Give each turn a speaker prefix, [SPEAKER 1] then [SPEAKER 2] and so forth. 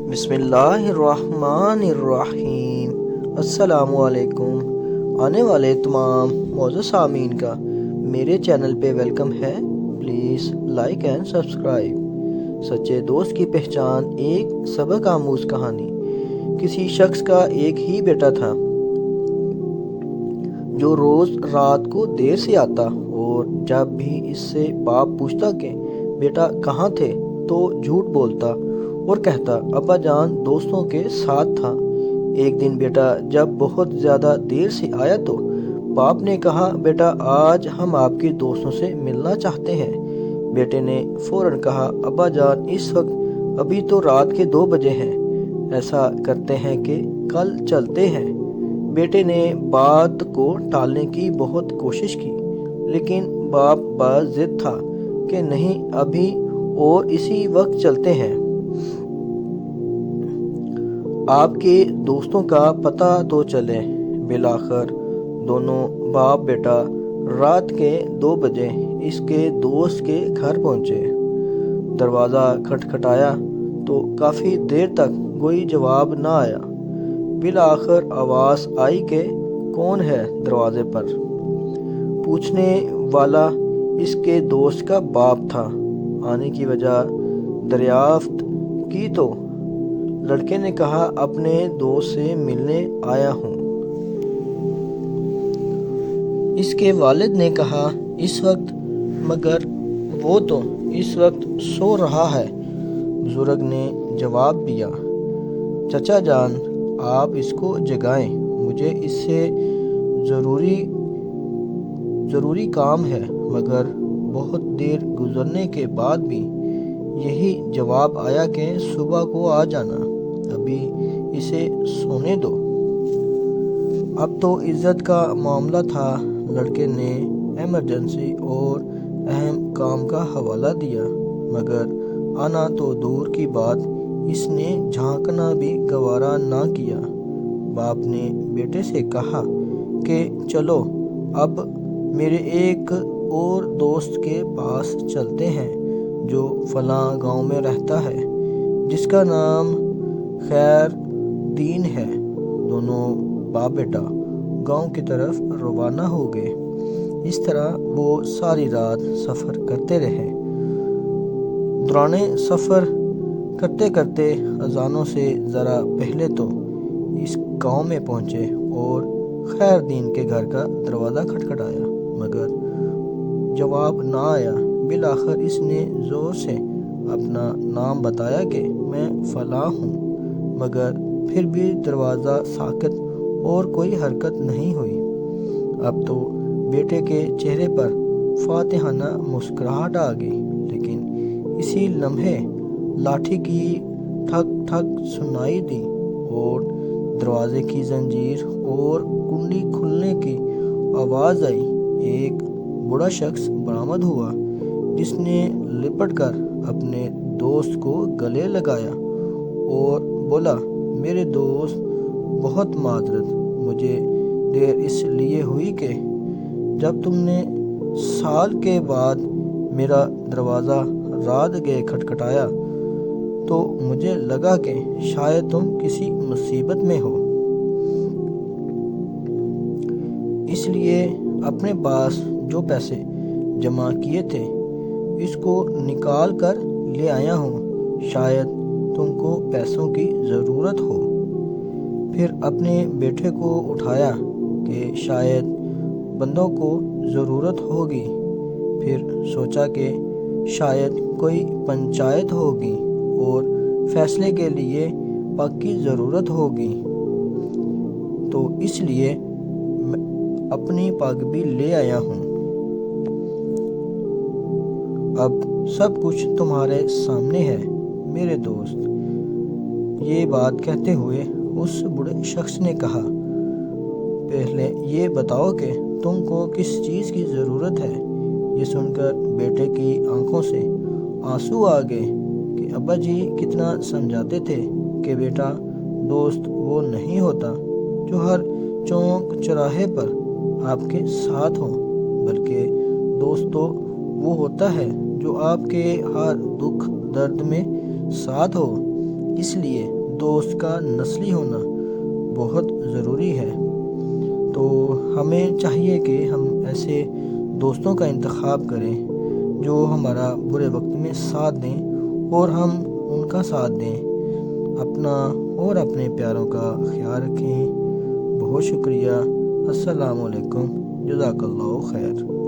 [SPEAKER 1] بسم اللہ الرحمن الرحیم۔ السلام علیکم۔ آنے والے تمام معزز سامعین کا میرے چینل پہ ویلکم ہے۔ Please like and subscribe. سچے دوست کی پہچان ایک سبق آموز کہانی۔ کسی شخص کا ایک ہی بیٹا تھا جو روز رات کو دیر سے آتا اور جب بھی اس سے باپ پوچھتا کہ بیٹا کہاں تھے تو جھوٹ بولتا اور کہتا ابا جان دوستوں کے ساتھ تھا۔ ایک دن بیٹا جب بہت زیادہ دیر سے آیا تو باپ نے کہا بیٹا آج ہم آپ کے دوستوں سے ملنا چاہتے ہیں۔ بیٹے نے فوراً کہا ابا جان اس وقت ابھی تو رات کے 2 بجے ہیں، ایسا کرتے ہیں کہ کل چلتے ہیں۔ بیٹے نے بات کو ٹالنے کی بہت کوشش کی لیکن باپ باز ضد تھا کہ نہیں ابھی اور اسی وقت چلتے ہیں۔ آپ کے دوستوں کا پتہ تو چلے۔ بالآخر دونوں باپ بیٹا رات کے 2 بجے اس کے دوست کے گھر پہنچے۔ دروازہ کھٹکھٹایا تو کافی دیر تک کوئی جواب نہ آیا۔ بالآخر آواز آئی کہ کون ہے دروازے پر۔ پوچھنے والا اس کے دوست کا باپ تھا۔ آنے کی وجہ دریافت کی تو لڑکے نے کہا اپنے دوست سے ملنے آیا ہوں۔ اس کے والد نے کہا اس وقت؟ مگر وہ تو اس وقت سو رہا ہے۔ بزرگ نے جواب دیا چچا جان آپ اس کو جگائیں، مجھے اس سے ضروری کام ہے۔ مگر بہت دیر گزرنے کے بعد بھی یہی جواب آیا کہ صبح کو آ جانا، ابھی اسے سونے دو۔ اب تو عزت کا معاملہ تھا۔ لڑکے نے ایمرجنسی اور اہم کام کا حوالہ دیا مگر آنا تو دور کی بات اس نے جھانکنا بھی گوارا نہ کیا۔ باپ نے بیٹے سے کہا کہ چلو اب میرے ایک اور دوست کے پاس چلتے ہیں جو فلاں گاؤں میں رہتا ہے، جس کا نام خیر دین ہے۔ دونوں باپ بیٹا گاؤں کی طرف روانہ ہو گئے۔ اس طرح وہ ساری رات سفر کرتے رہے۔ دوران سفر کرتے کرتے اذانوں سے ذرا پہلے تو اس گاؤں میں پہنچے اور خیر دین کے گھر کا دروازہ کھٹکھٹایا مگر جواب نہ آیا۔ بالآخر اس نے زور سے اپنا نام بتایا کہ میں فلاں ہوں، مگر پھر بھی دروازہ ساکت اور کوئی حرکت نہیں ہوئی۔ اب تو بیٹے کے چہرے پر فاتحانہ مسکراہٹ آ گئی لیکن اسی لمحے لاٹھی کی ٹھک ٹھک سنائی دی اور دروازے کی زنجیر اور کنڈی کھلنے کی آواز آئی۔ ایک بوڑھا شخص برآمد ہوا جس نے لپٹ کر اپنے دوست کو گلے لگایا اور بولا میرے دوست بہت معذرت، مجھے دیر اس لیے ہوئی کہ جب تم نے سال کے بعد میرا دروازہ رات گئے کھٹکھٹایا تو مجھے لگا کہ شاید تم کسی مصیبت میں ہو، اس لیے اپنے پاس جو پیسے جمع کیے تھے اس کو نکال کر لے آیا ہوں، شاید تم کو پیسوں کی ضرورت ہو۔ پھر اپنے بیٹے کو اٹھایا کہ شاید بندوں کو ضرورت ہوگی، پھر سوچا کہ شاید کوئی پنچایت ہوگی اور فیصلے کے لیے پگ کی ضرورت ہوگی، تو اس لیے اپنی پگ بھی لے آیا ہوں۔ اب سب کچھ تمہارے سامنے ہے میرے دوست۔ یہ بات کہتے ہوئے اس بوڑھے شخص نے کہا پہلے یہ بتاؤ کہ تم کو کس چیز کی ضرورت ہے۔ یہ سن کر بیٹے کی آنکھوں سے آنسو آ گئے کہ ابا جی کتنا سمجھاتے تھے کہ بیٹا دوست وہ نہیں ہوتا جو ہر چوک چوراہے پر آپ کے ساتھ ہو، بلکہ دوست تو وہ ہوتا ہے جو آپ کے ہر دکھ درد میں ساتھ ہو۔ اس لیے دوست کا نسلی ہونا بہت ضروری ہے۔ تو ہمیں چاہیے کہ ہم ایسے دوستوں کا انتخاب کریں جو ہمارا برے وقت میں ساتھ دیں اور ہم ان کا ساتھ دیں۔ اپنا اور اپنے پیاروں کا خیال رکھیں۔ بہت شکریہ۔ السلام علیکم۔ جزاک اللہ خیر۔